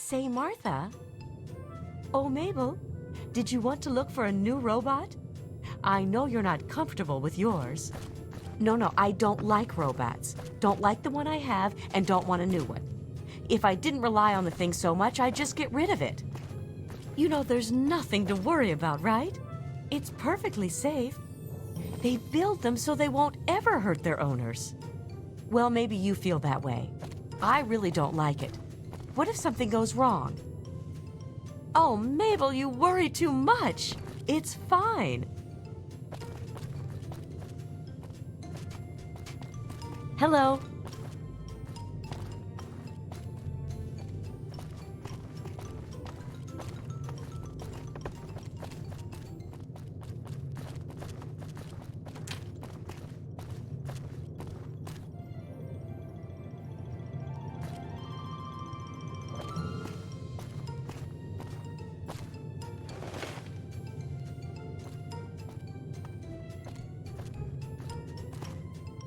Say, Martha. Oh, Mabel, did you want to look for a new robot? I know you're not comfortable with yours. No, I don't like robots. Don't like the one I have and don't want a new one. If I didn't rely on the thing so much, I'd just get rid of it. You know, there's nothing to worry about, right? It's perfectly safe. They build them so they won't ever hurt their owners. Well, maybe you feel that way. I really don't like it. What if something goes wrong? Oh, Mabel, you worry too much. It's fine. Hello.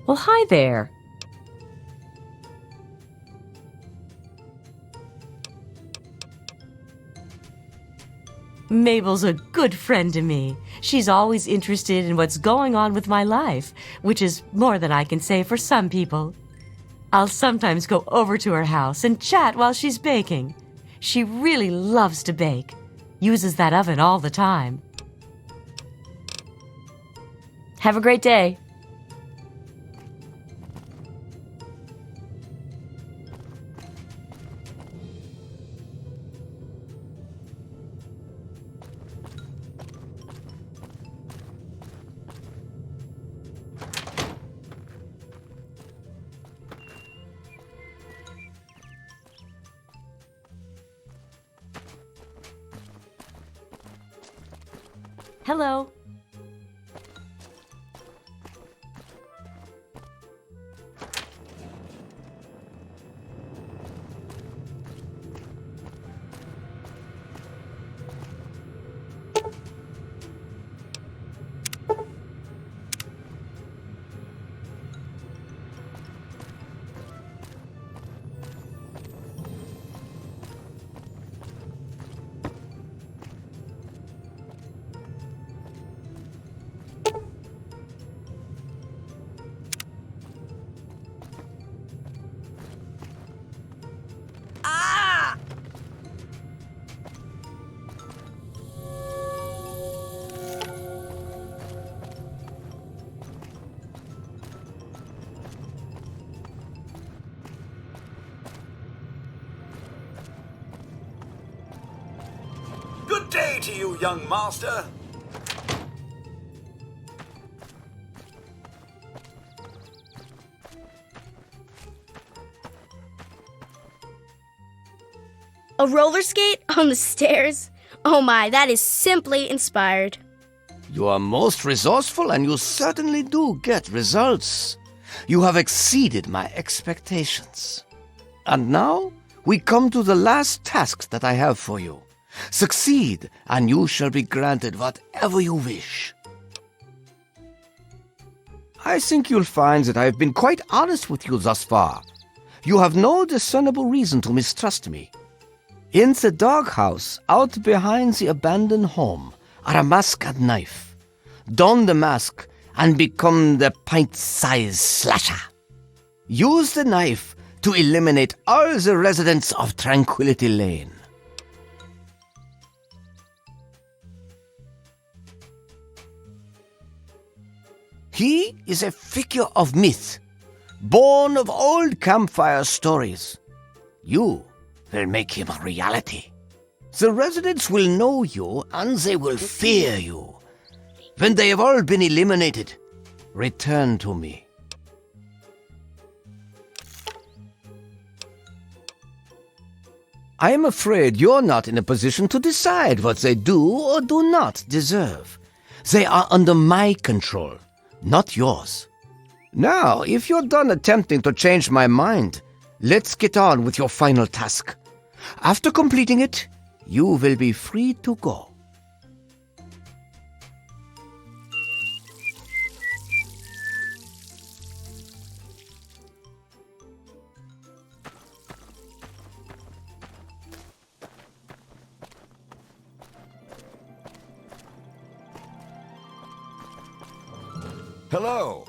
Well, hi there. Mabel's a good friend to me. She's always interested in what's going on with my life, which is more than I can say for some people. I'll sometimes go over to her house and chat while she's baking. She really loves to bake. Uses that oven all the time. Have a great day. Hello. Good day to you, young master. A roller skate on the stairs? Oh my, that is simply inspired. You are most resourceful and you certainly do get results. You have exceeded my expectations. And now we come to the last task that I have for you. Succeed, and you shall be granted whatever you wish. I think you'll find that I have been quite honest with you thus far. You have no discernible reason to mistrust me. In the doghouse, out behind the abandoned home, are a mask and knife. Don the mask and become the pint-sized slasher. Use the knife to eliminate all the residents of Tranquillity Lane. He is a figure of myth, born of old campfire stories. You will make him a reality. The residents will know you and they will fear you. When they have all been eliminated, return to me. I am afraid you're not in a position to decide what they do or do not deserve. They are under my control, not yours. Now, if you're done attempting to change my mind, let's get on with your final task. After completing it, you will be free to go. Hello.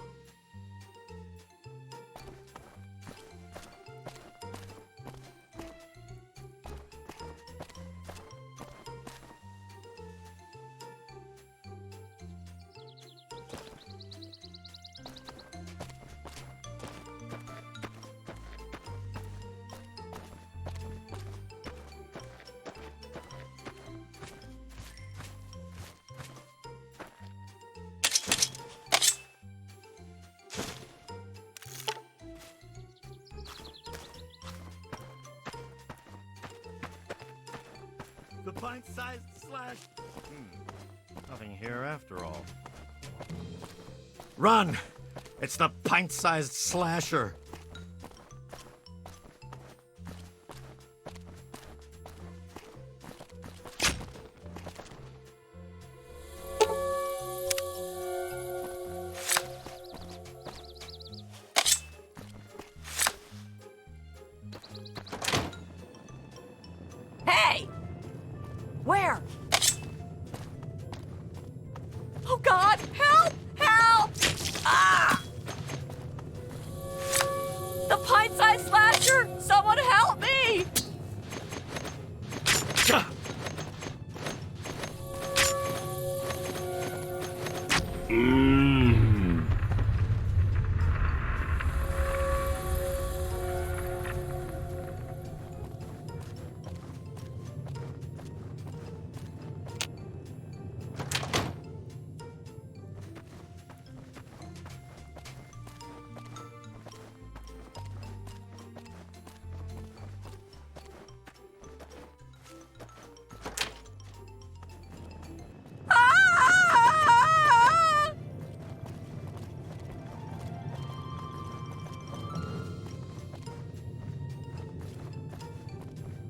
The pint-sized slash... Nothing here after all. Run! It's the pint-sized slasher! Hey! Where? Oh, God! Help! Help! Ah! The pint-sized slasher! Someone help me! Ah!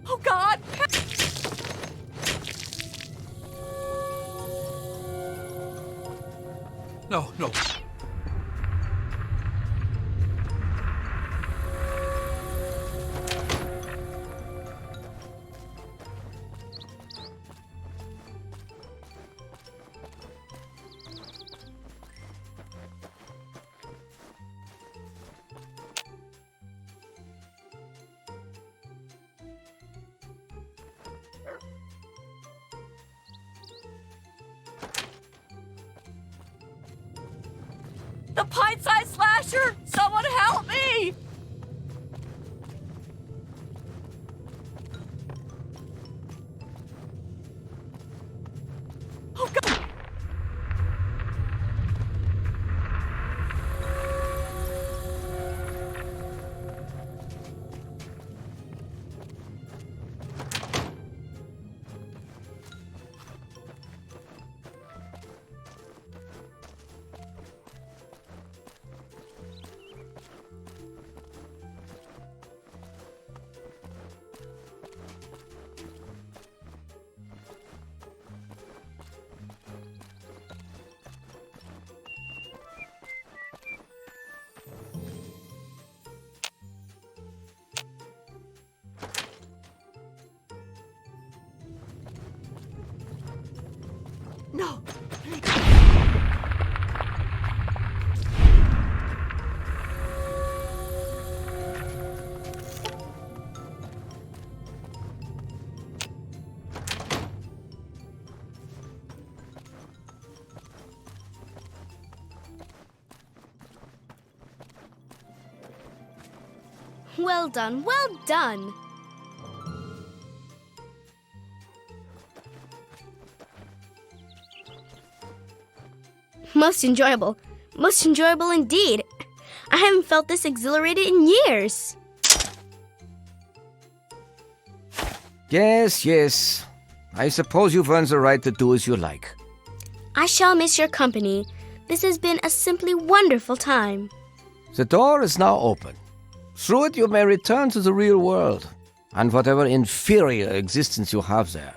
Oh, God! No, no. The pint-sized slasher! Someone help me! Oh, God! No! Well done, well done. Most enjoyable indeed. I haven't felt this exhilarated in years. Yes, yes. I suppose you've earned the right to do as you like. I shall miss your company. This has been a simply wonderful time. The door is now open. Through it you may return to the real world, and whatever inferior existence you have there.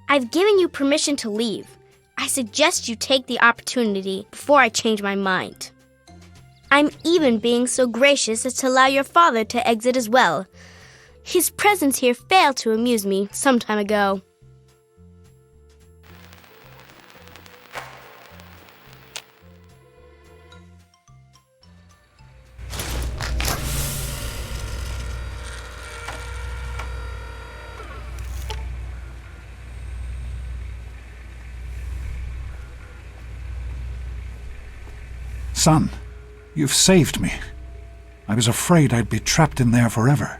I've given you permission to leave. I suggest you take the opportunity before I change my mind. I'm even being so gracious as to allow your father to exit as well. His presence here failed to amuse me some time ago. Son, you've saved me. I was afraid I'd be trapped in there forever.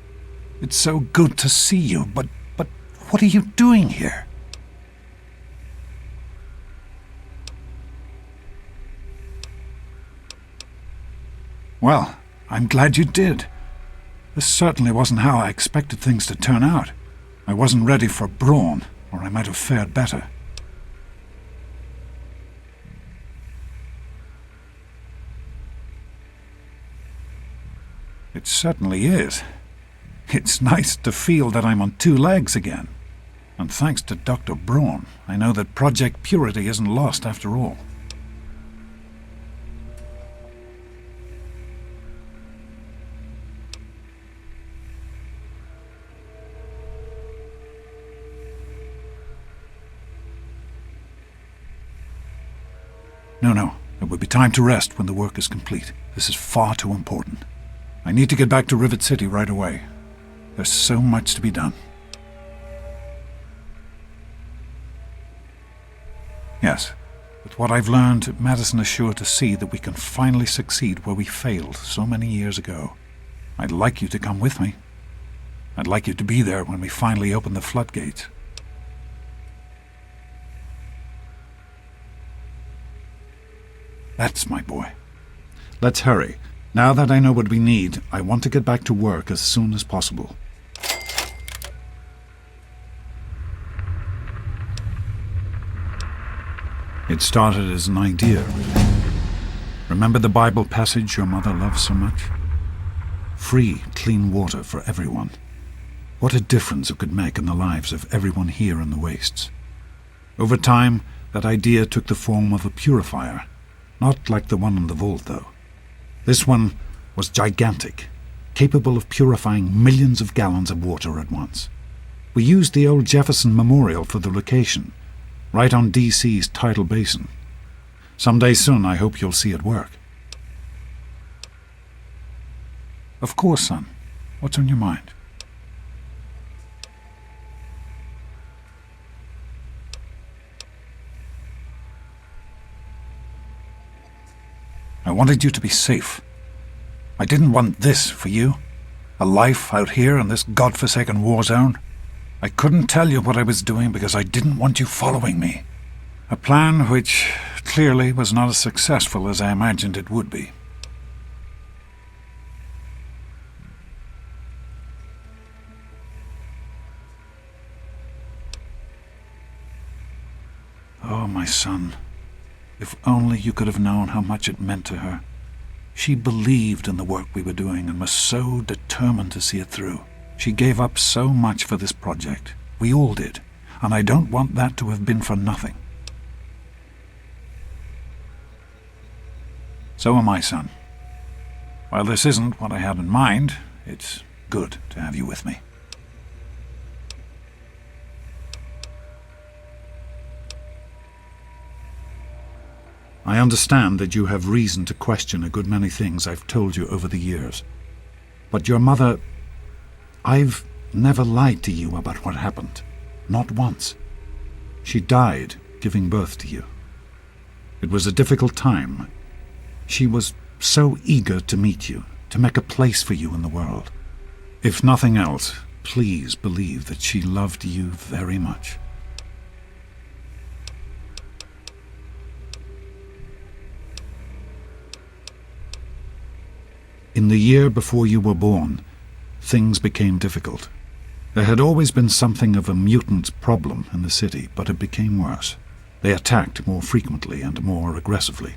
It's so good to see you, but what are you doing here? Well, I'm glad you did. This certainly wasn't how I expected things to turn out. I wasn't ready for brawn, or I might have fared better. It certainly is. It's nice to feel that I'm on two legs again. And thanks to Dr. Braun, I know that Project Purity isn't lost after all. No. It would be time to rest when the work is complete. This is far too important. I need to get back to Rivet City right away. There's so much to be done. Yes, with what I've learned, Madison is sure to see that we can finally succeed where we failed so many years ago. I'd like you to come with me. I'd like you to be there when we finally open the floodgates. That's my boy. Let's hurry. Now that I know what we need, I want to get back to work as soon as possible. It started as an idea, really. Remember the Bible passage your mother loves so much? Free, clean water for everyone. What a difference it could make in the lives of everyone here in the wastes. Over time, that idea took the form of a purifier. Not like the one in the vault, though. This one was gigantic, capable of purifying millions of gallons of water at once. We used the old Jefferson Memorial for the location, right on DC's tidal basin. Someday soon, I hope you'll see it work. Of course, son. What's on your mind? I wanted you to be safe. I didn't want this for you. A life out here in this godforsaken war zone. I couldn't tell you what I was doing because I didn't want you following me. A plan which clearly was not as successful as I imagined it would be. Oh, my son. If only you could have known how much it meant to her. She believed in the work we were doing and was so determined to see it through. She gave up so much for this project. We all did. And I don't want that to have been for nothing. So am I, son. While this isn't what I had in mind, it's good to have you with me. I understand that you have reason to question a good many things I've told you over the years. But your mother... I've never lied to you about what happened. Not once. She died giving birth to you. It was a difficult time. She was so eager to meet you, to make a place for you in the world. If nothing else, please believe that she loved you very much. In the year before you were born, things became difficult. There had always been something of a mutant problem in the city, but it became worse. They attacked more frequently and more aggressively.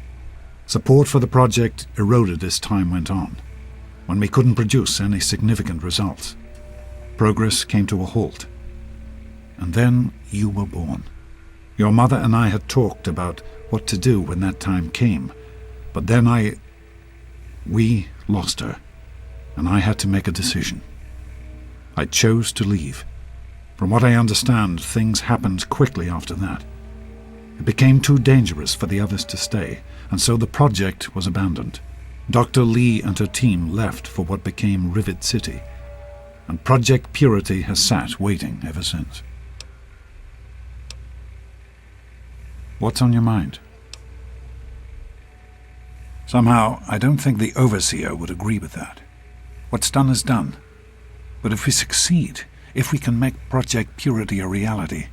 Support for the project eroded as time went on, when we couldn't produce any significant results. Progress came to a halt. And then you were born. Your mother and I had talked about what to do when that time came, but then we lost her, and I had to make a decision. I chose to leave. From what I understand, things happened quickly after that. It became too dangerous for the others to stay, and so the project was abandoned. Dr. Lee and her team left for what became Rivet City, and Project Purity has sat waiting ever since. What's on your mind? Somehow, I don't think the Overseer would agree with that. What's done is done. But if we succeed, if we can make Project Purity a reality,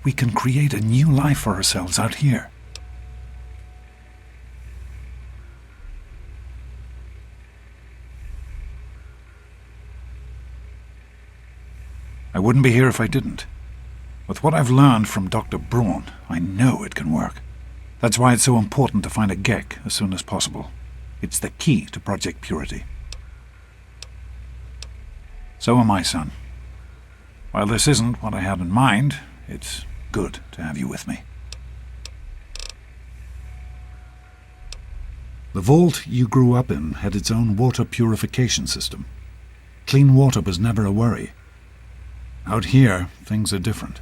we can create a new life for ourselves out here. I wouldn't be here if I didn't. With what I've learned from Dr. Braun, I know it can work. That's why it's so important to find a GEC as soon as possible. It's the key to Project Purity. So am I, son. While this isn't what I had in mind, it's good to have you with me. The vault you grew up in had its own water purification system. Clean water was never a worry. Out here, things are different.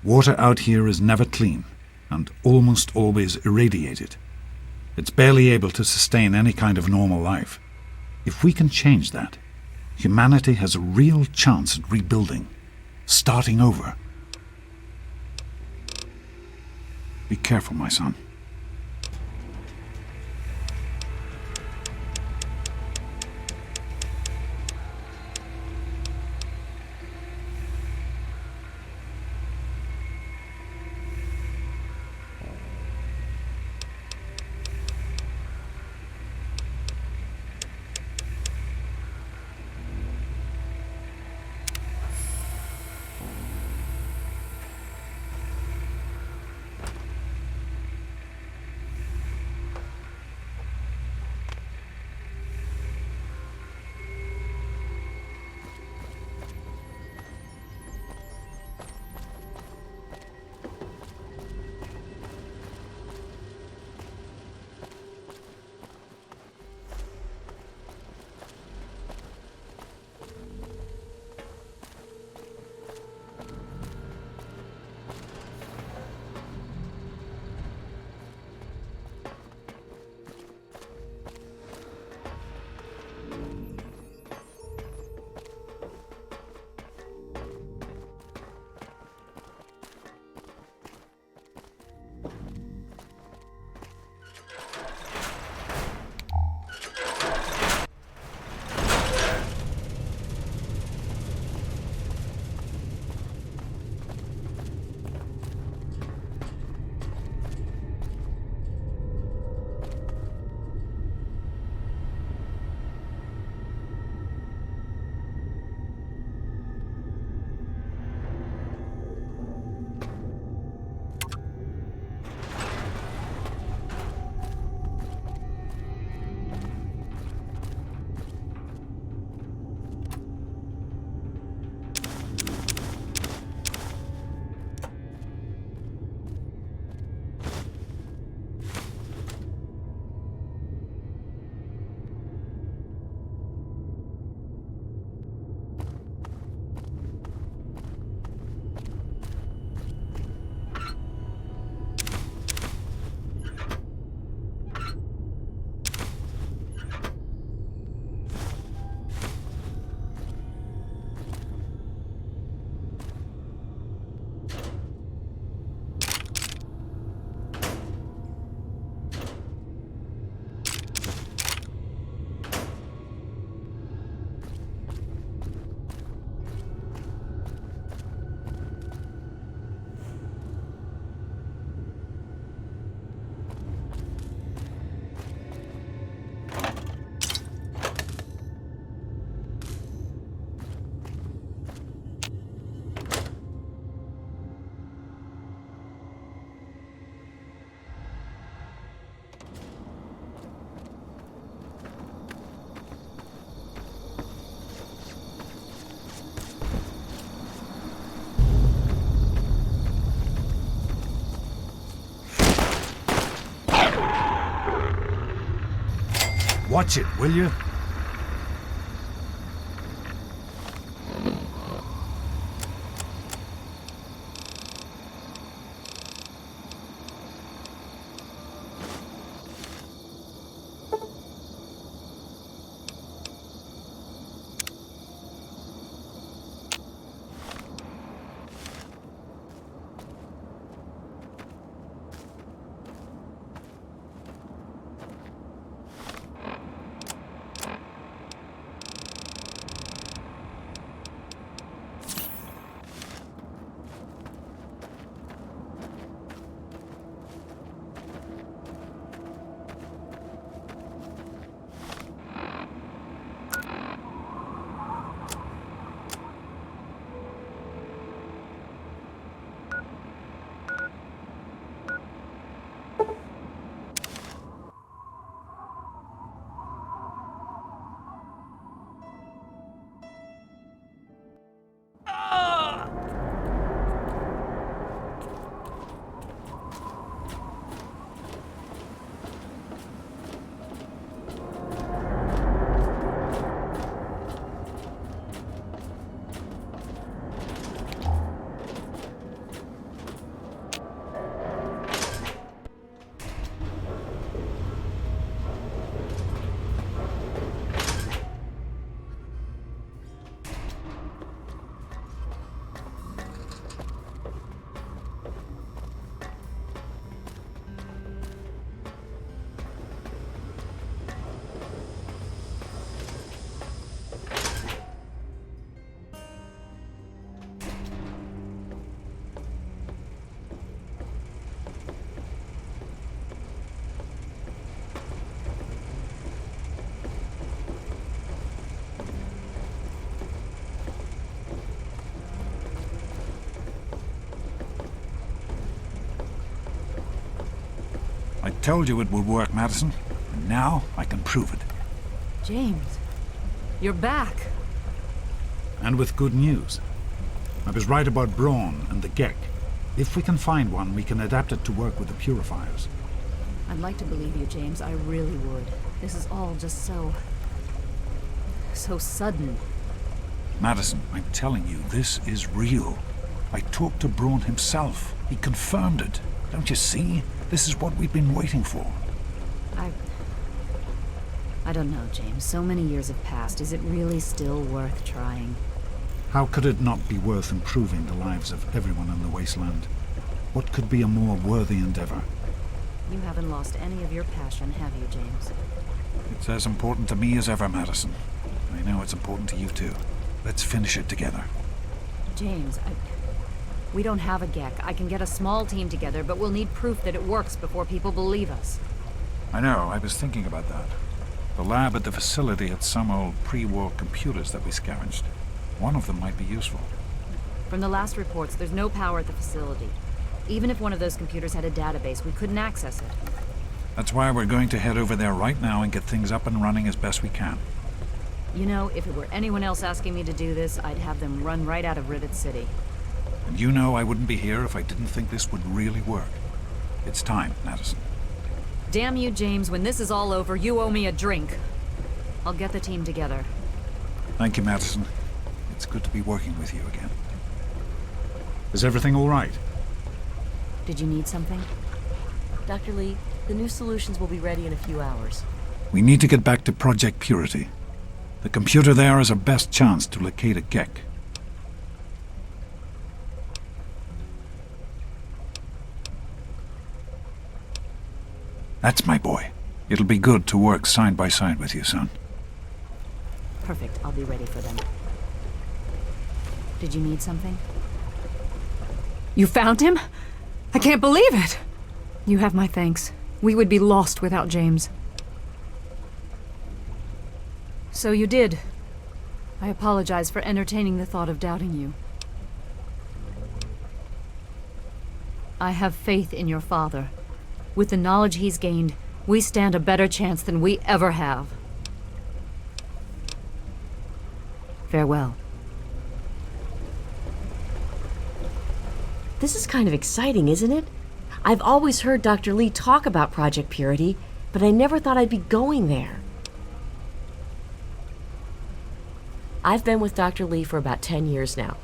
Water out here is never clean, and almost always irradiated. It's barely able to sustain any kind of normal life. If we can change that, humanity has a real chance at rebuilding, starting over. Be careful, my son. Watch it, will you? told you it would work, Madison. And now I can prove it. James, you're back. And with good news. I was right about Brawn and the Gek. If we can find one, we can adapt it to work with the purifiers. I'd like to believe you, James. I really would. This is all just so sudden. Madison, I'm telling you, this is real. I talked to Brawn himself. He confirmed it. Don't you see? This is what we've been waiting for. I don't know, James. So many years have passed. Is it really still worth trying? How could it not be worth improving the lives of everyone in the Wasteland? What could be a more worthy endeavor? You haven't lost any of your passion, have you, James? It's as important to me as ever, Madison. I know it's important to you too. Let's finish it together. James, we don't have a Gek. I can get a small team together, but we'll need proof that it works before people believe us. I know, I was thinking about that. The lab at the facility had some old pre-war computers that we scavenged. One of them might be useful. From the last reports, there's no power at the facility. Even if one of those computers had a database, we couldn't access it. That's why we're going to head over there right now and get things up and running as best we can. You know, if it were anyone else asking me to do this, I'd have them run right out of Rivet City. And you know I wouldn't be here if I didn't think this would really work. It's time, Madison. Damn you, James. When this is all over, you owe me a drink. I'll get the team together. Thank you, Madison. It's good to be working with you again. Is everything all right? Did you need something? Dr. Lee, the new solutions will be ready in a few hours. We need to get back to Project Purity. The computer there is our best chance to locate a Gek. That's my boy. It'll be good to work side by side with you, son. Perfect. I'll be ready for them. Did you need something? You found him? I can't believe it! You have my thanks. We would be lost without James. So you did. I apologize for entertaining the thought of doubting you. I have faith in your father. With the knowledge he's gained, we stand a better chance than we ever have. Farewell. This is kind of exciting, isn't it? I've always heard Dr. Lee talk about Project Purity, but I never thought I'd be going there. I've been with Dr. Lee for about 10 years now.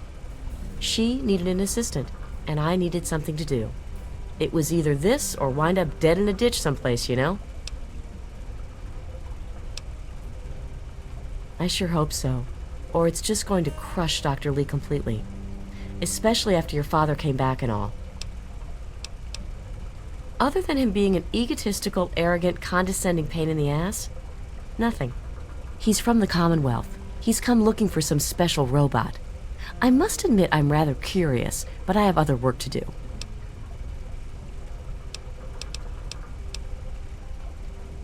She needed an assistant, and I needed something to do. It was either this or wind up dead in a ditch someplace, you know? I sure hope so. Or it's just going to crush Dr. Lee completely. Especially after your father came back and all. Other than him being an egotistical, arrogant, condescending pain in the ass, nothing. He's from the Commonwealth. He's come looking for some special robot. I must admit I'm rather curious, but I have other work to do.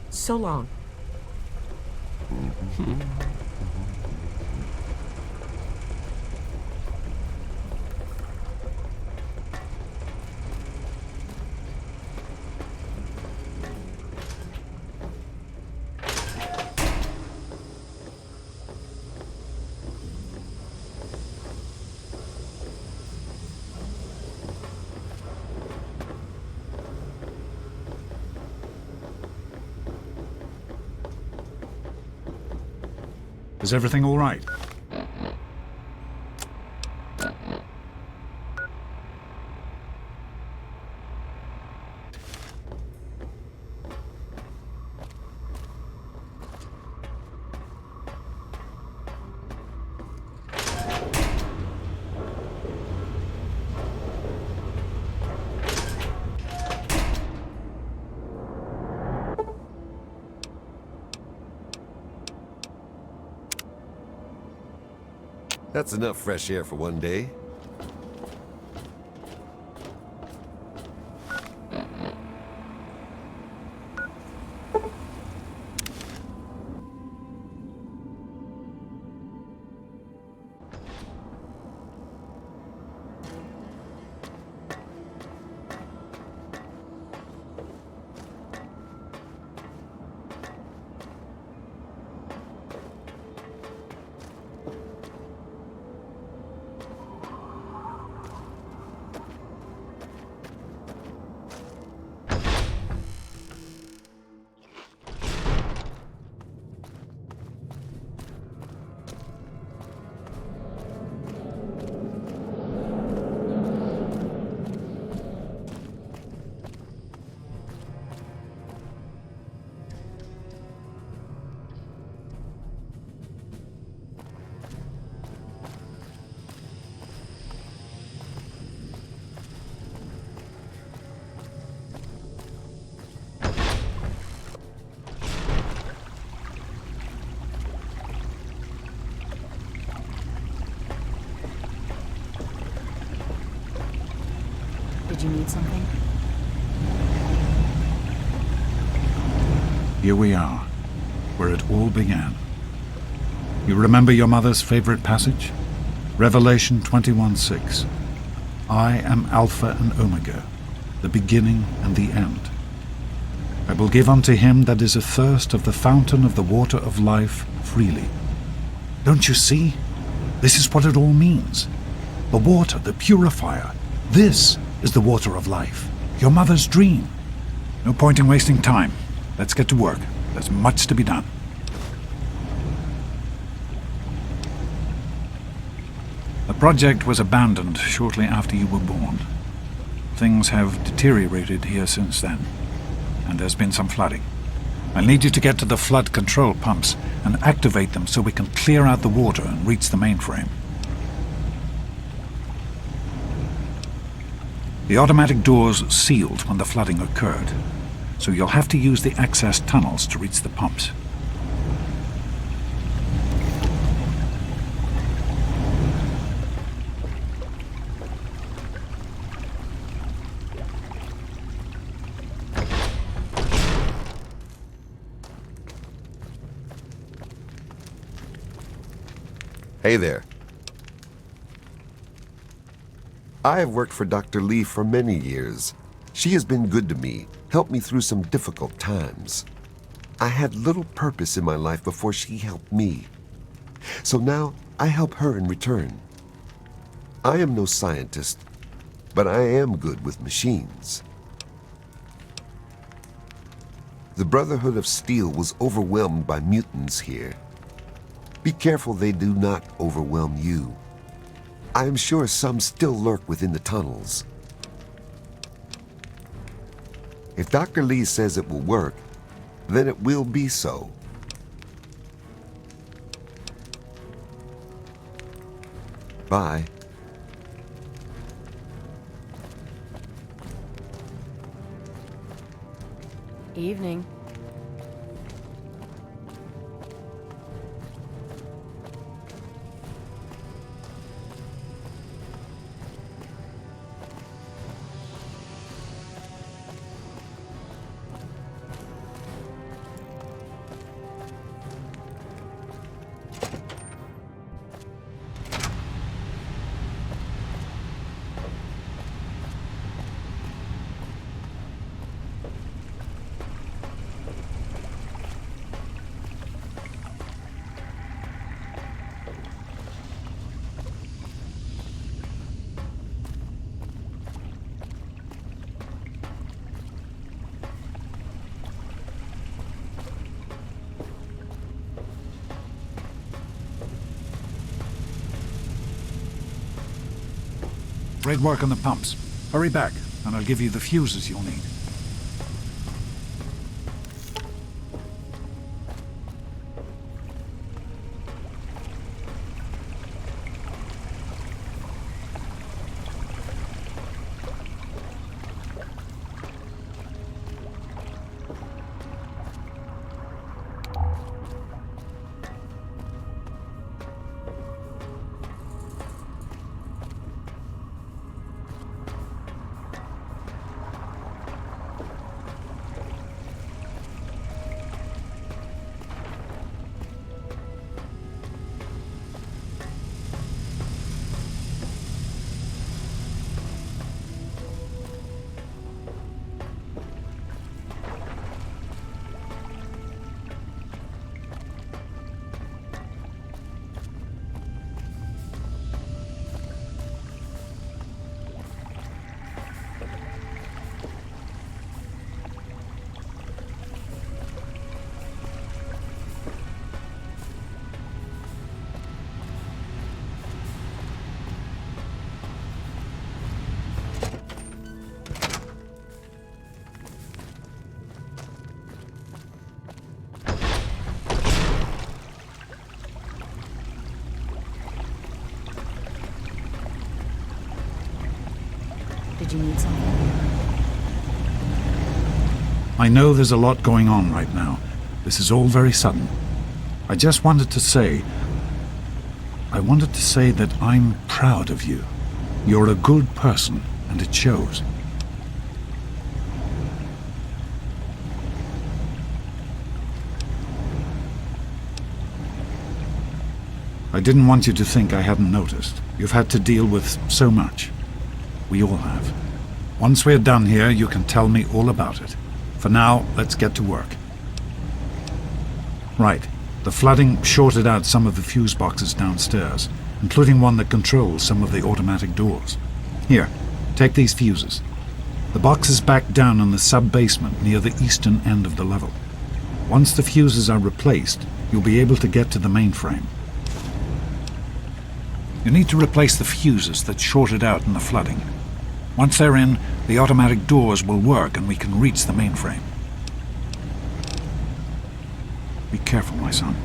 So long. Is everything all right? That's enough fresh air for one day. you need something? Here we are, where it all began. You remember your mother's favorite passage? Revelation 21:6. I am Alpha and Omega, the beginning and the end. I will give unto him that is athirst of the fountain of the water of life freely. Don't you see? This is what it all means. The water, the purifier. This is the water of life. Your mother's dream. No point in wasting time. Let's get to work. There's much to be done. The project was abandoned shortly after you were born. Things have deteriorated here since then, and there's been some flooding. I'll need you to get to the flood control pumps and activate them so we can clear out the water and reach the mainframe. The automatic doors sealed when the flooding occurred, so you'll have to use the access tunnels to reach the pumps. Hey there. I have worked for Dr. Lee for many years. She has been good to me, helped me through some difficult times. I had little purpose in my life before she helped me. So now I help her in return. I am no scientist, but I am good with machines. The Brotherhood of Steel was overwhelmed by mutants here. Be careful they do not overwhelm you. I am sure some still lurk within the tunnels. If Dr. Lee says it will work, then it will be so. Bye. Evening. Great work on the pumps. Hurry back, and I'll give you the fuses you'll need. Did you need something? I know there's a lot going on right now. This is all very sudden. I just wanted to say... that I'm proud of you. You're a good person, and it shows. I didn't want you to think I hadn't noticed. You've had to deal with so much. We all have. Once we're done here, you can tell me all about it. For now, let's get to work. Right. The flooding shorted out some of the fuse boxes downstairs, including one that controls some of the automatic doors. Here, take these fuses. The box is back down in the sub-basement near the eastern end of the level. Once the fuses are replaced, you'll be able to get to the mainframe. You need to replace the fuses that shorted out in the flooding. Once they're in, the automatic doors will work and we can reach the mainframe. Be careful, my son.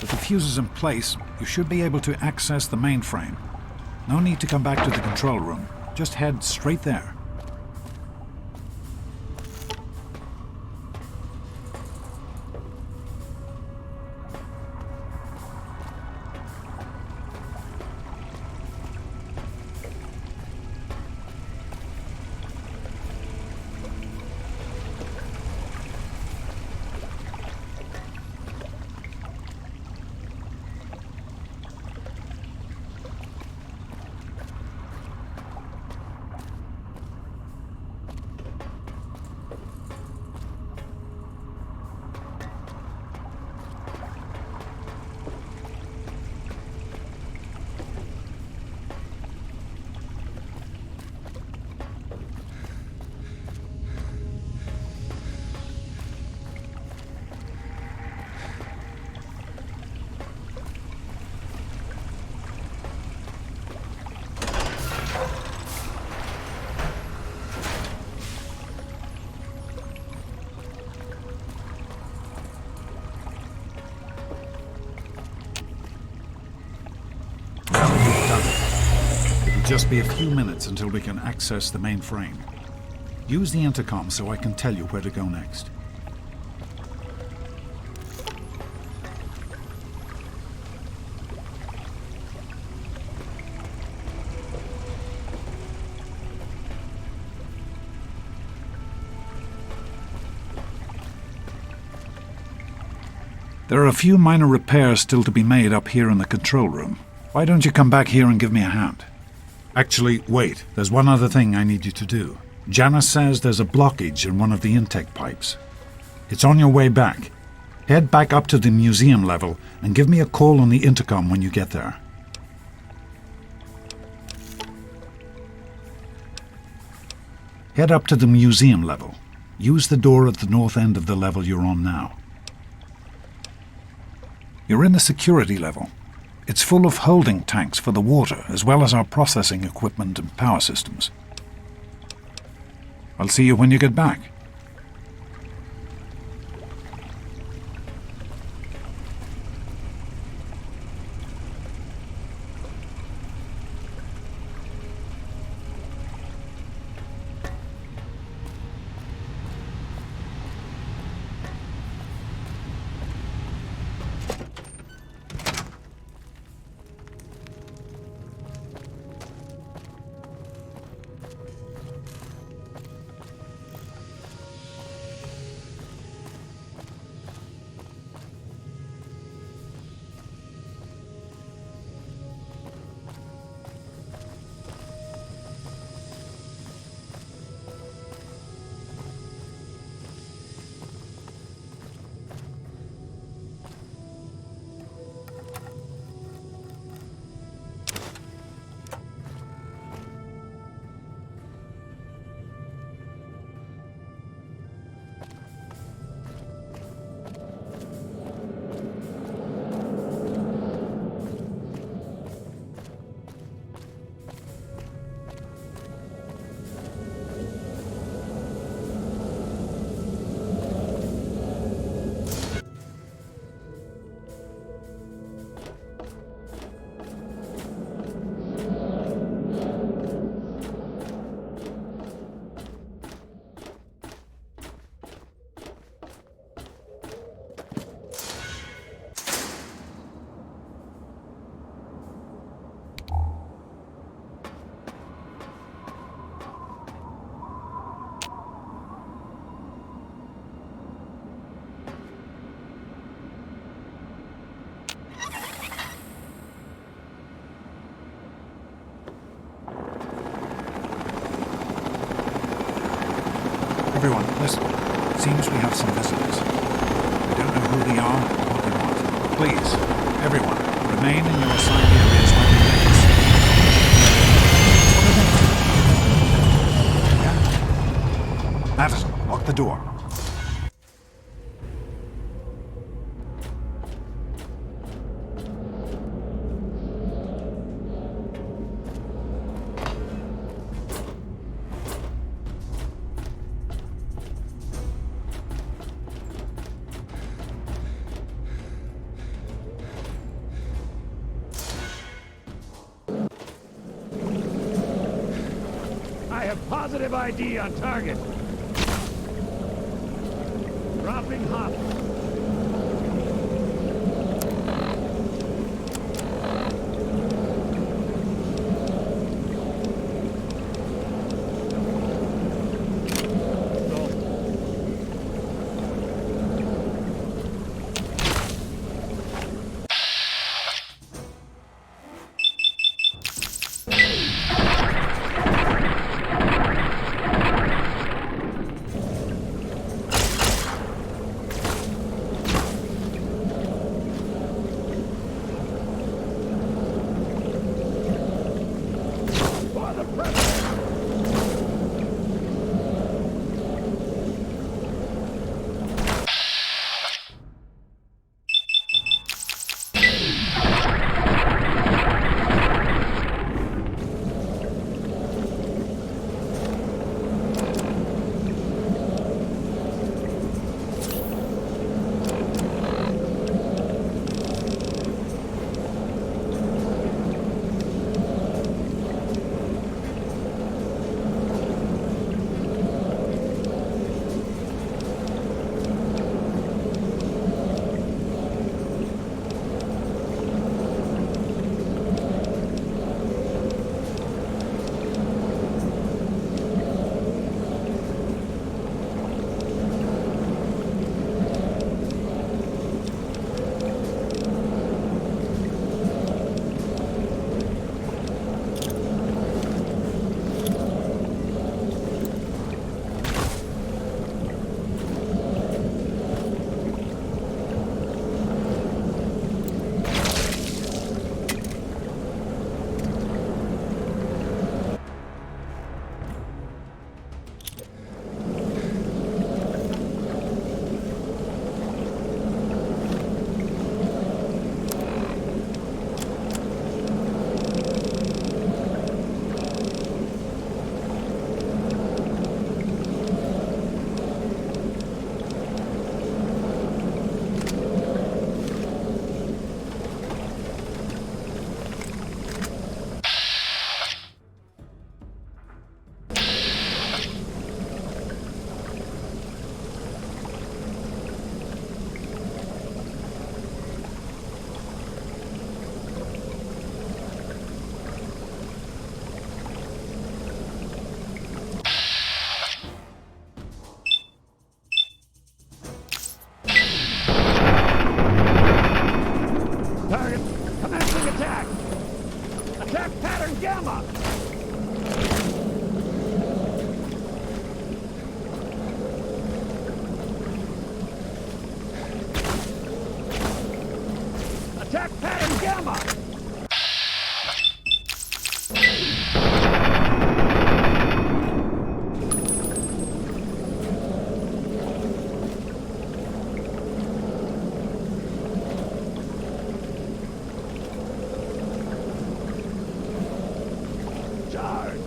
With the fuses in place, you should be able to access the mainframe. No need to come back to the control room. Just head straight there. Just be a few minutes until we can access the main frame. Use the intercom so I can tell you where to go next. There are a few minor repairs still to be made up here in the control room. Why don't you come back here and give me a hand? Actually, wait. There's one other thing I need you to do. Janice says there's a blockage in one of the intake pipes. It's on your way back. Head back up to the museum level and give me a call on the intercom when you get there. Head up to the museum level. Use the door at the north end of the level you're on now. You're in the security level. It's full of holding tanks for the water, as well as our processing equipment and power systems. I'll see you when you get back. Everyone, listen. Seems we have some visitors. We don't know who they are or what they want. Please, everyone, remain in your assigned areas like minutes. Yeah? Madison, lock the door. Positive ID on target. Dropping hop. Attack pattern Gamma! Attack pattern Gamma! Charge!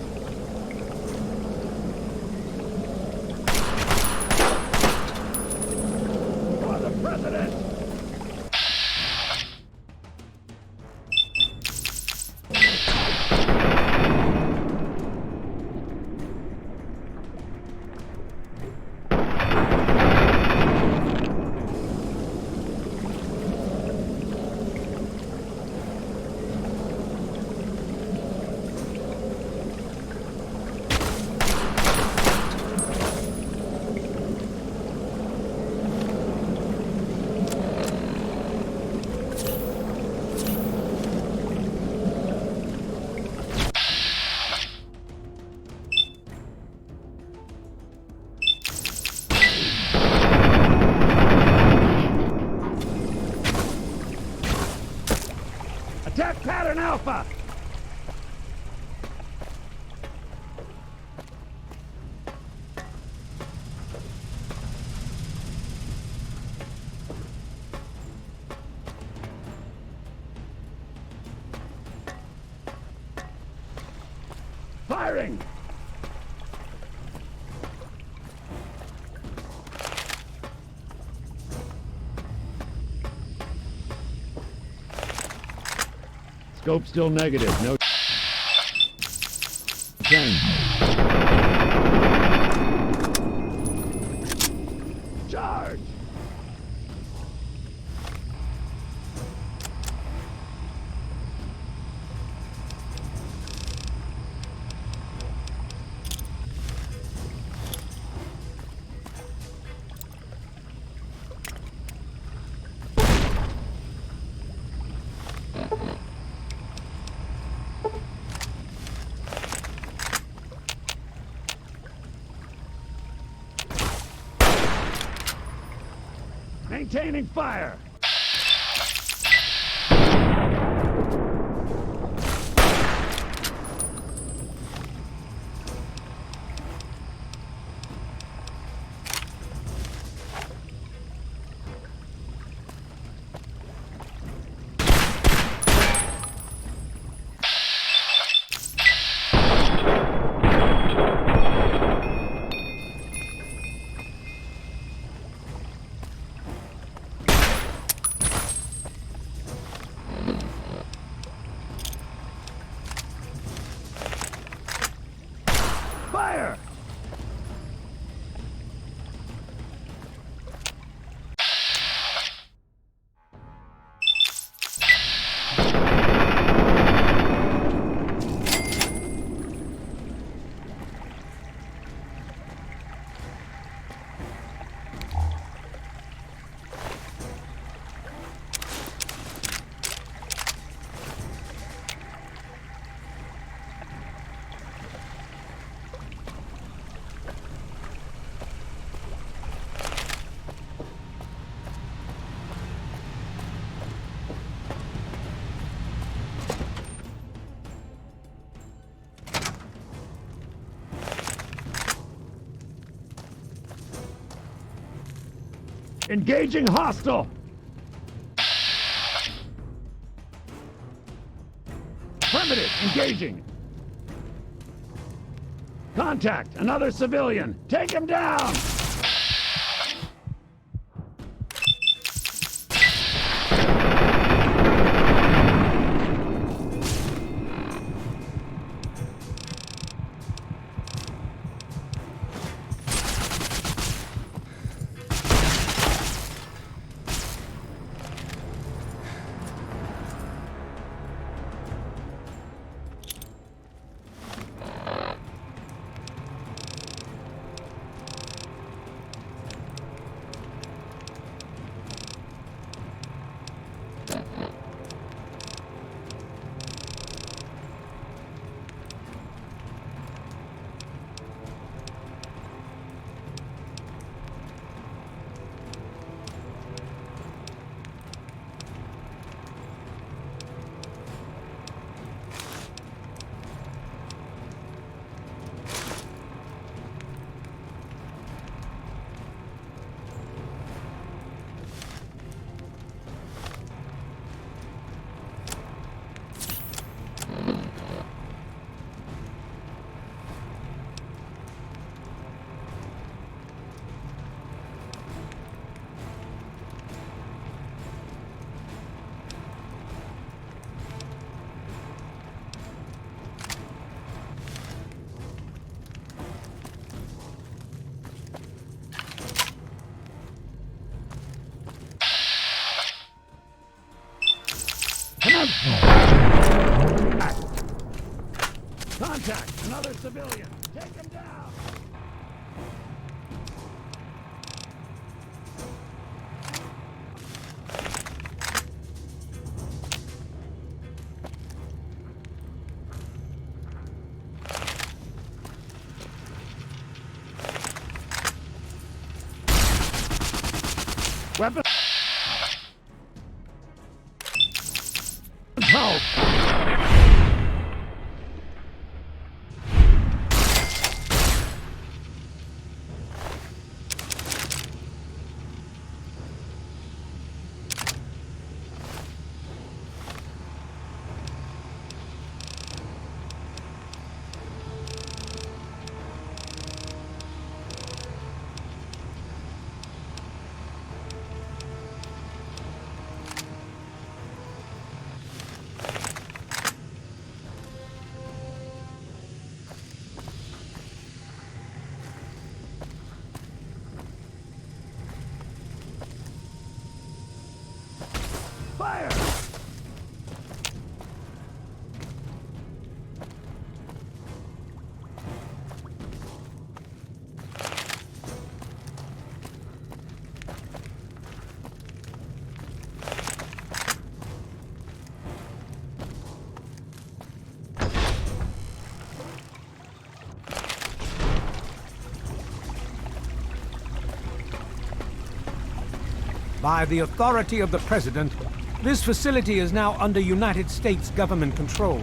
For the president! Attack pattern Alpha! Firing! Scope still negative. No. 10. Charge! Maintaining fire! Fire! Engaging hostile! Affirmative, engaging! Contact, another civilian! Take him down! Contact! Another civilian! Take him down! Weapon! Help! Fire! By the authority of the President, this facility is now under United States government control.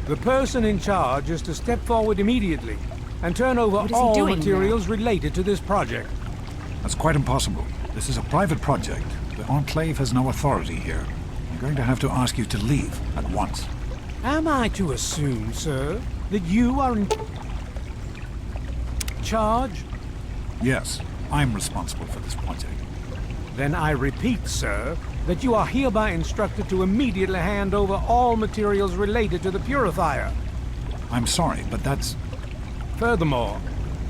The person in charge is to step forward immediately and turn over What is he all doing materials related to this project. That's quite impossible. This is a private project. The Enclave has no authority here. I'm going to have to ask you to leave at once. Am I to assume, sir, that you are in charge? Yes, I'm responsible for this project. Then I repeat, sir, that you are hereby instructed to immediately hand over all materials related to the purifier. I'm sorry, but that's... Furthermore,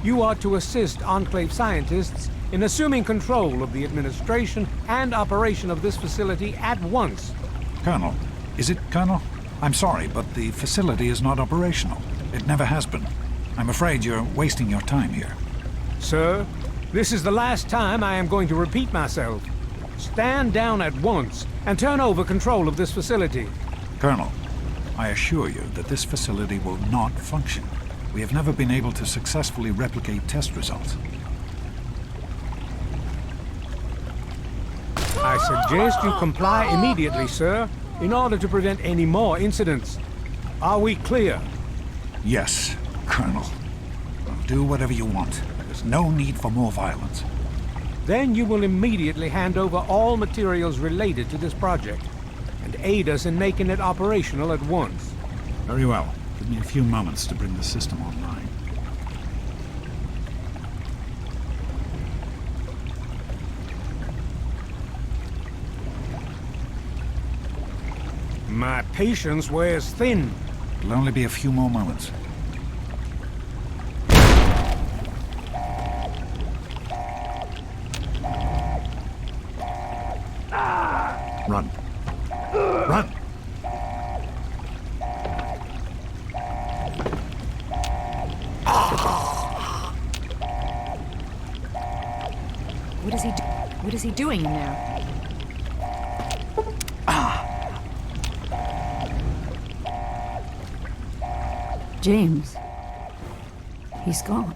you are to assist Enclave scientists in assuming control of the administration and operation of this facility at once. Colonel. Is it Colonel? I'm sorry, but the facility is not operational. It never has been. I'm afraid you're wasting your time here. Sir, this is the last time I am going to repeat myself. Stand down at once and turn over control of this facility. Colonel, I assure you that this facility will not function. We have never been able to successfully replicate test results. I suggest you comply immediately, sir, in order to prevent any more incidents. Are we clear? Yes, Colonel. I'll do whatever you want. There's no need for more violence. Then you will immediately hand over all materials related to this project and aid us in making it operational at once. Very well. Give me a few moments to bring the system online. My patience wears thin. It'll only be a few more moments. Run. Run! What is he doing in there? James. He's gone.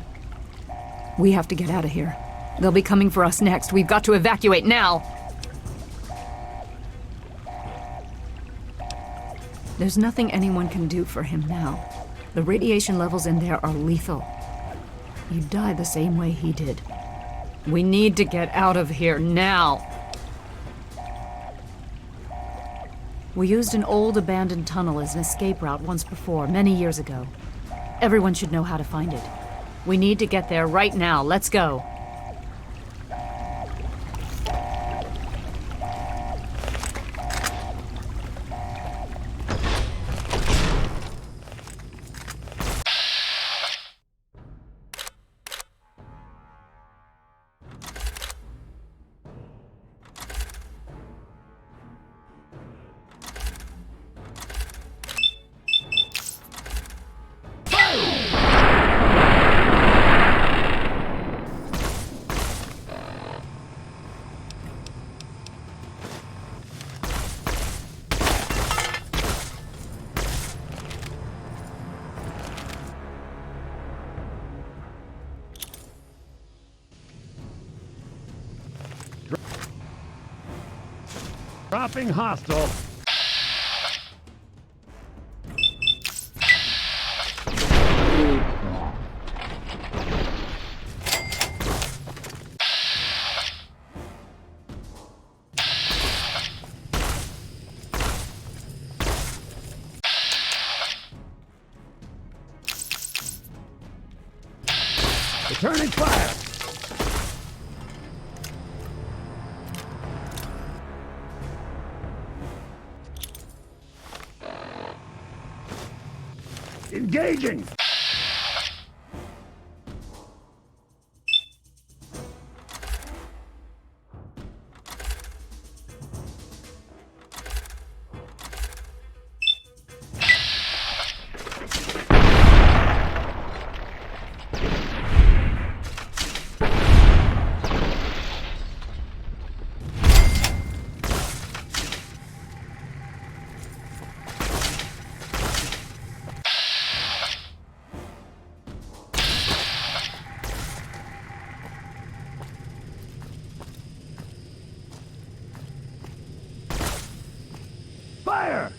We have to get out of here. They'll be coming for us next. We've got to evacuate now. There's nothing anyone can do for him now. The radiation levels in there are lethal. You'd die the same way he did. We need to get out of here now. We used an old abandoned tunnel as an escape route once before, many years ago. Everyone should know how to find it. We need to get there right now. Let's go. Dropping hostile. Returning fire! Engaging! Fire!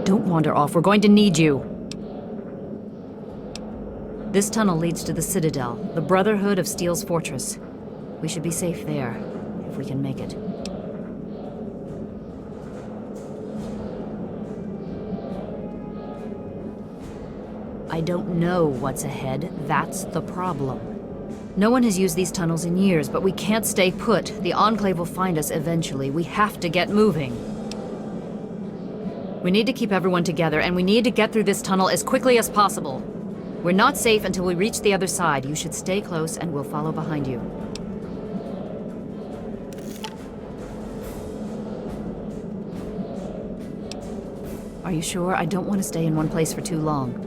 Don't wander off. We're going to need you. This tunnel leads to the Citadel, the Brotherhood of Steel's fortress. We should be safe there, if we can make it. I don't know what's ahead. That's the problem. No one has used these tunnels in years, but we can't stay put. The Enclave will find us eventually. We have to get moving. We need to keep everyone together, and we need to get through this tunnel as quickly as possible. We're not safe until we reach the other side. You should stay close, and we'll follow behind you. Are you sure? I don't want to stay in one place for too long.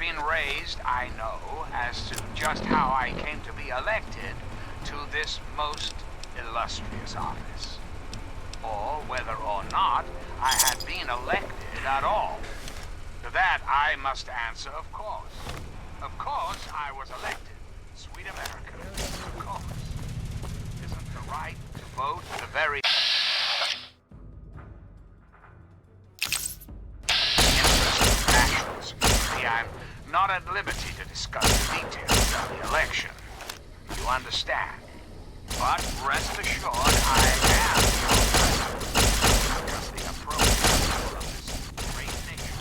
been raised, I know, as to just how I came to be elected to this most illustrious office, or whether or not I had been elected at all. To that I must answer, of course. Of course I was elected. Sweet America. Of course. Isn't the right to vote the very national security? I'm not at liberty to discuss the details of the election. You understand? But rest assured, I am because the approach of this great nation.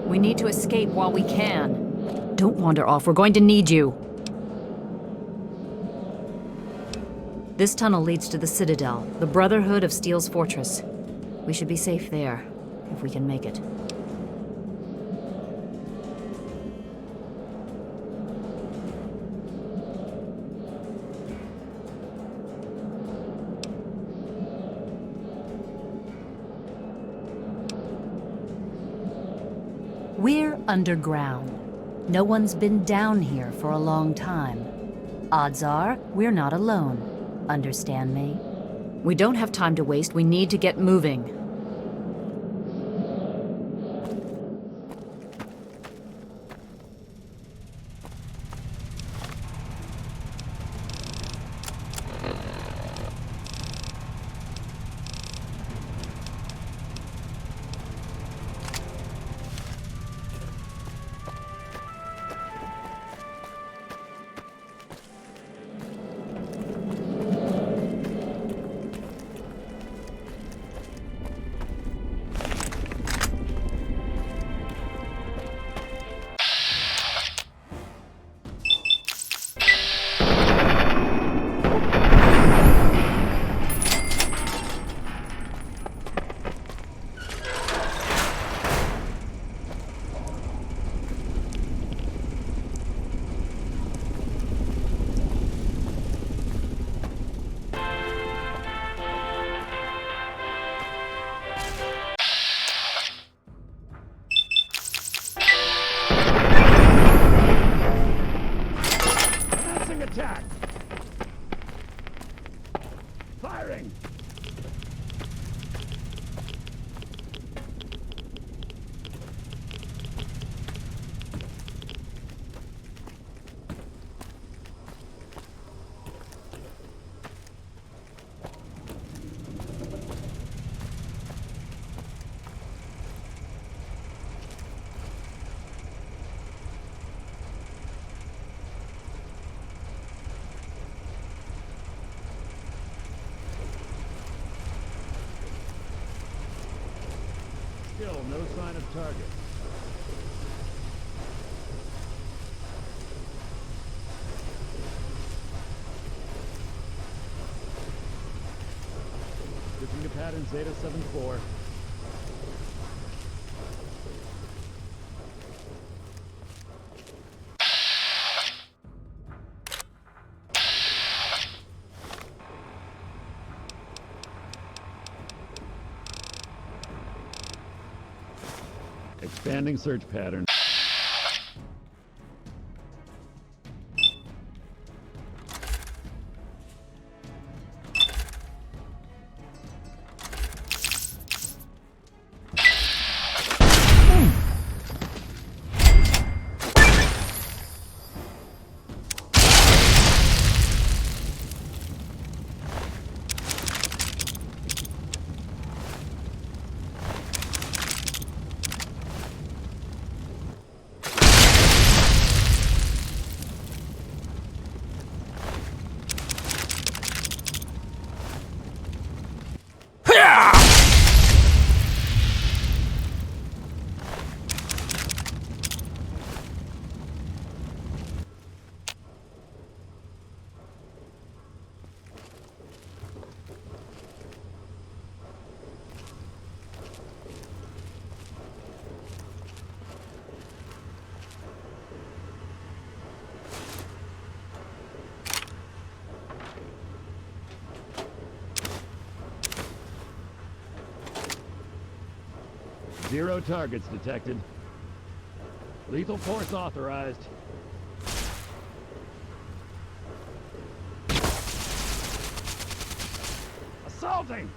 We need to escape while we can. Don't wander off. We're going to need you. This tunnel leads to the Citadel, the Brotherhood of Steel's fortress. We should be safe there, if we can make it. We're underground. No one's been down here for a long time. Odds are, we're not alone. Understand me? We don't have time to waste. We need to get moving. Attack! Firing! Still no sign of target. Switching to pattern Zeta 7-4. Expanding search pattern. 0 targets detected. Lethal force authorized. Assaulting!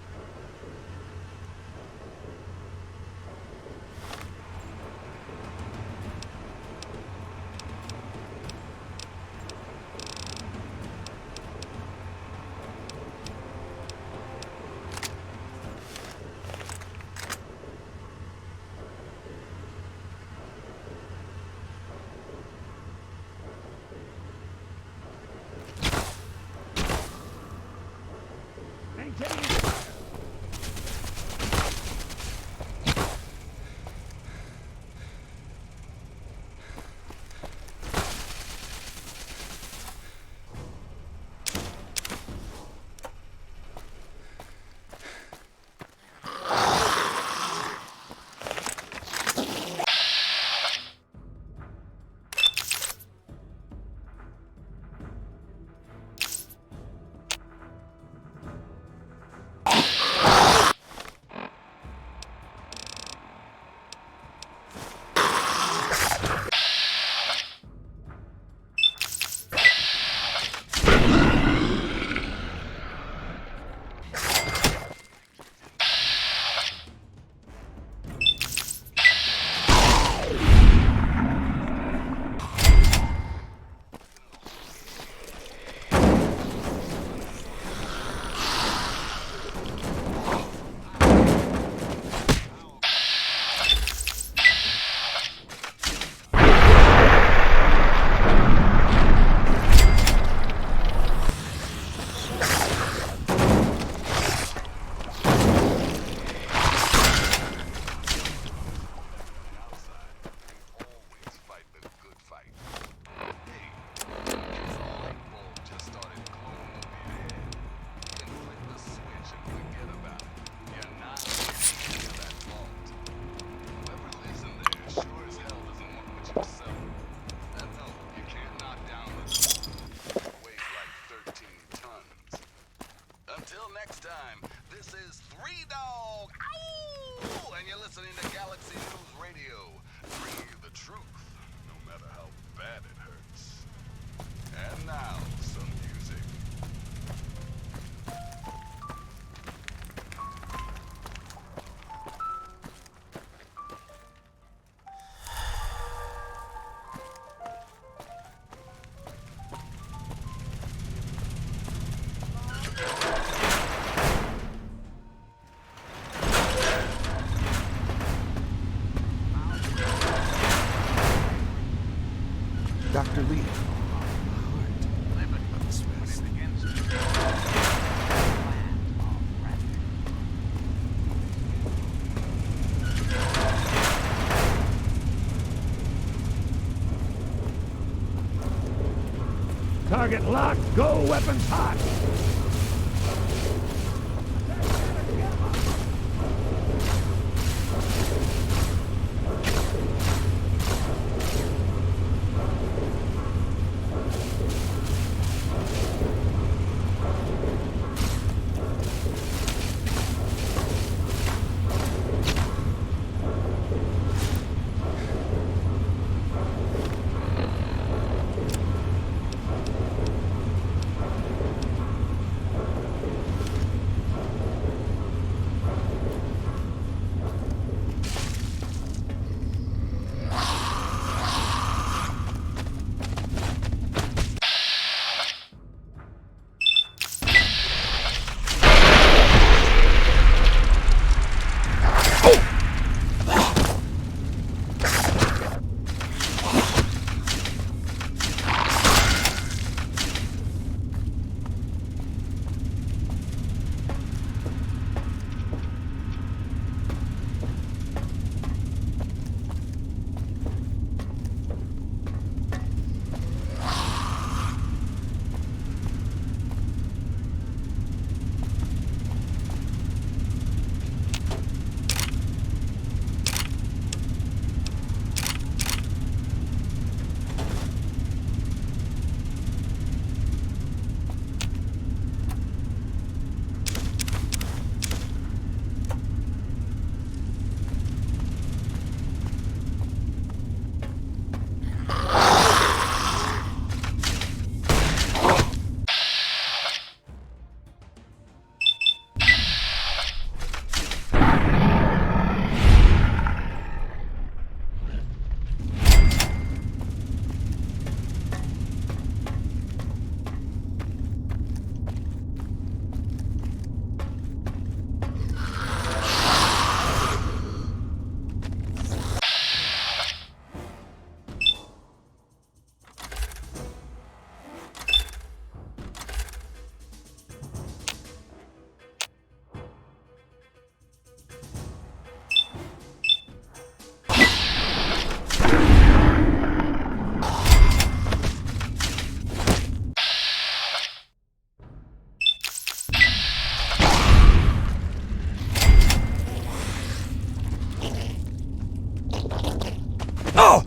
Until next time, this is Three Dog. Ow! And you're listening to Galaxy News Radio, bringing you the truth, no matter how bad it hurts. And now, some music. Dr. Lee. Target locked. Go weapons hot. Oh!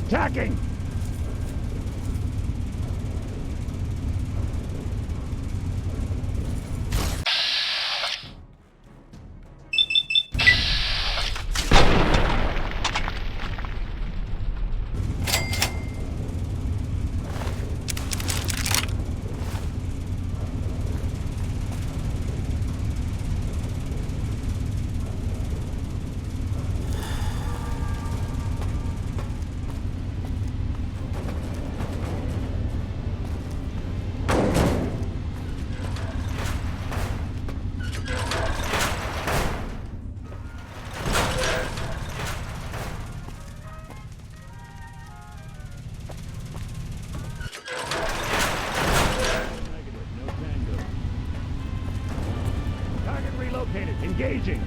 Attacking! Relocated. Engaging.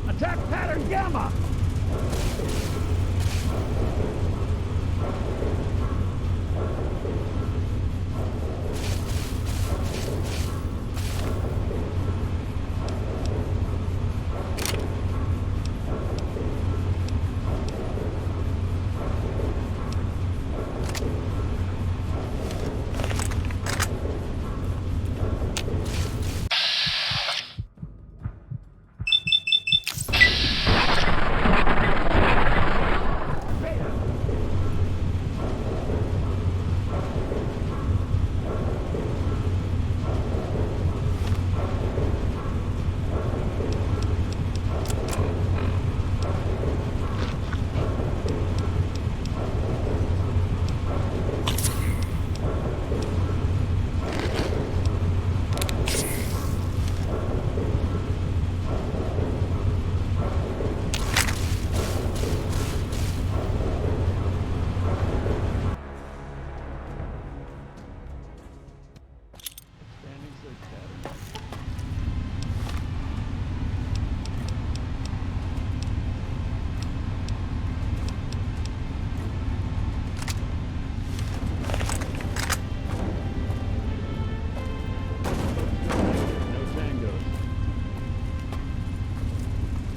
Attack pattern Gamma.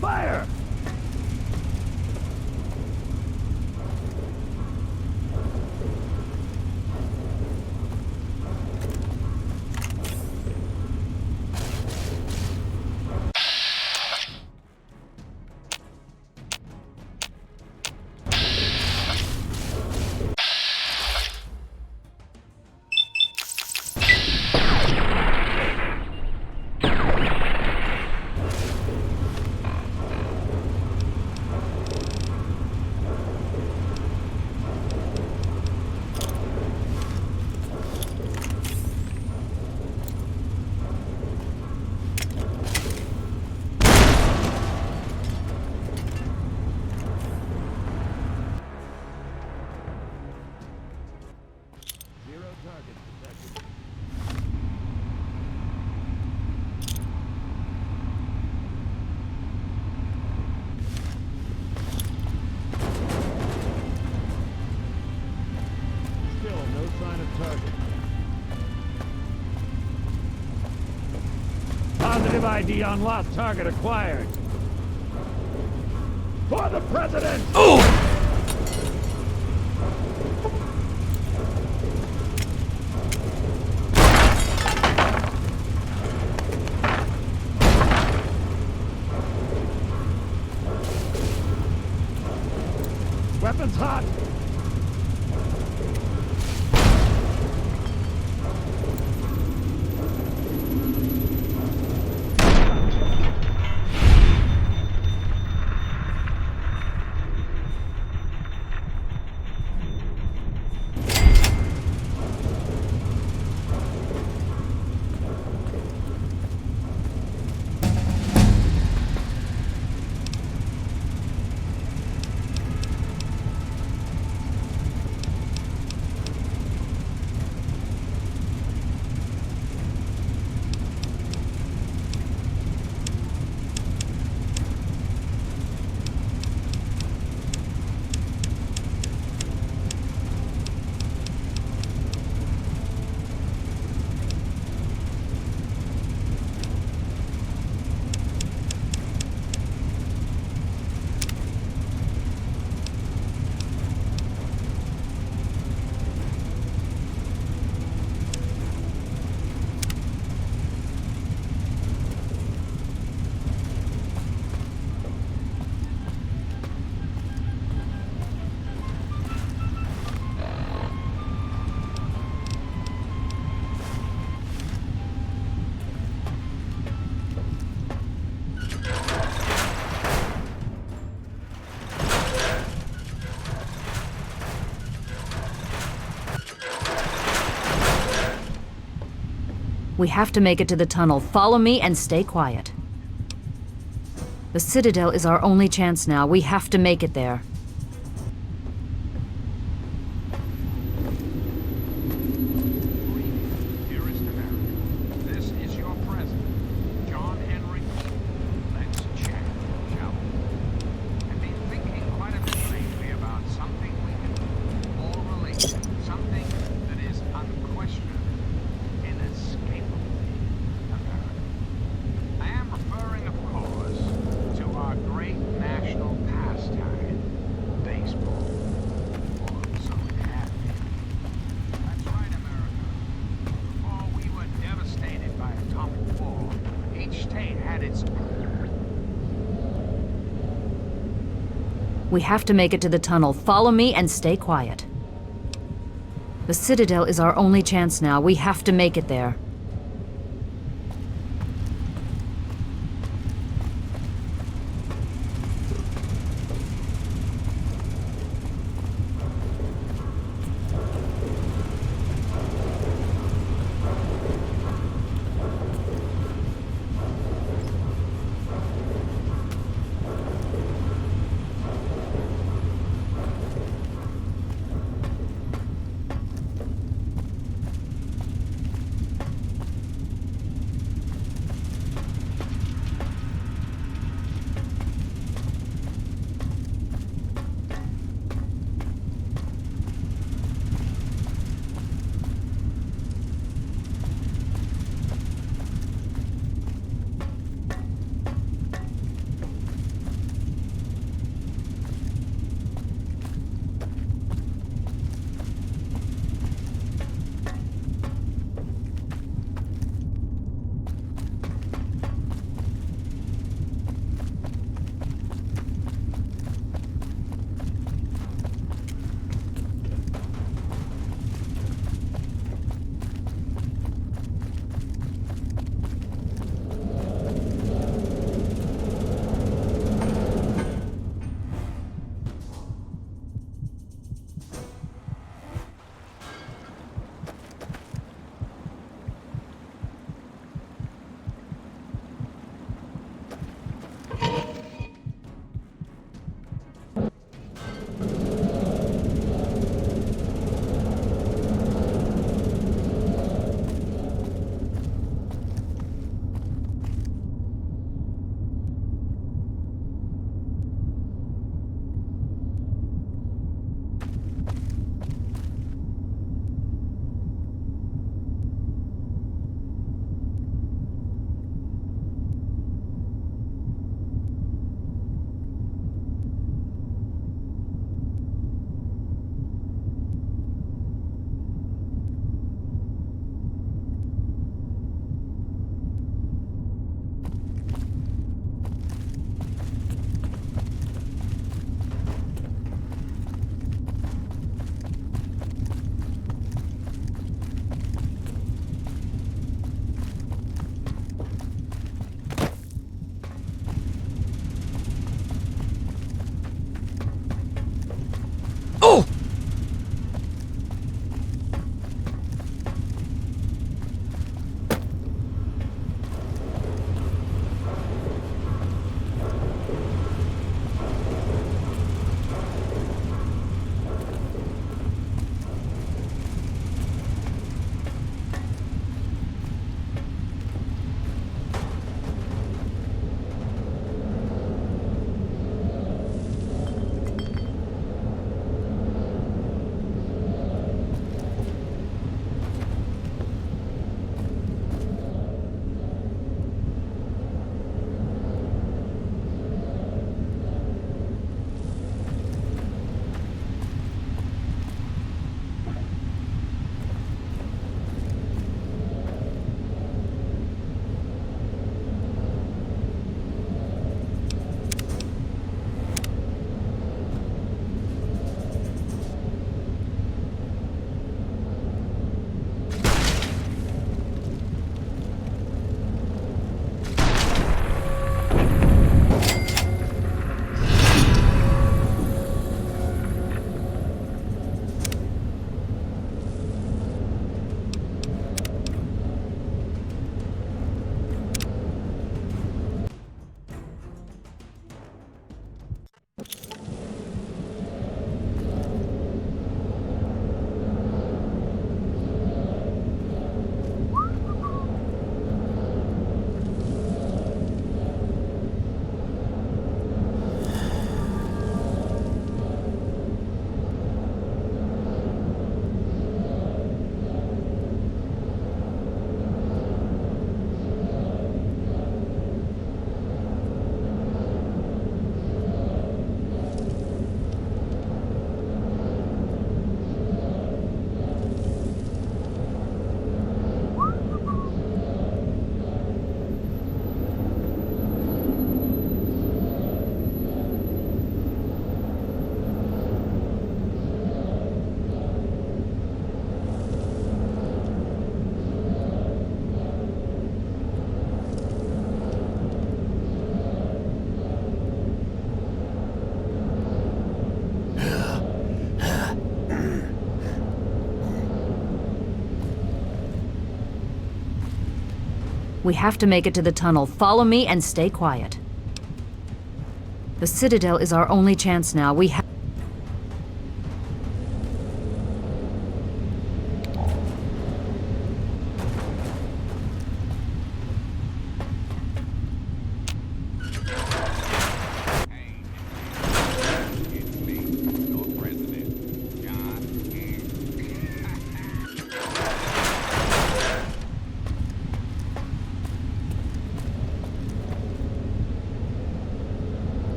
Fire! Positive ID on lost target acquired. For the president! Weapons hot! We have to make it to the tunnel. Follow me and stay quiet. The Citadel is our only chance now. We have to make it there. Dearest America, this is your president, John Henry. Let's chat, shall we? I've been thinking quite a bit lately about something we can all relate to. Something that is unquestionably, inescapably American. I am referring, of course, to our great national pastime, baseball. Or so it had been. That's right, America. Before we were devastated by atomic war, each state had its We have to make it to the tunnel. Follow me and stay quiet. The Citadel is our only chance now. We have to make it there. We have to make it to the tunnel. Follow me and stay quiet. The Citadel is our only chance now. We have...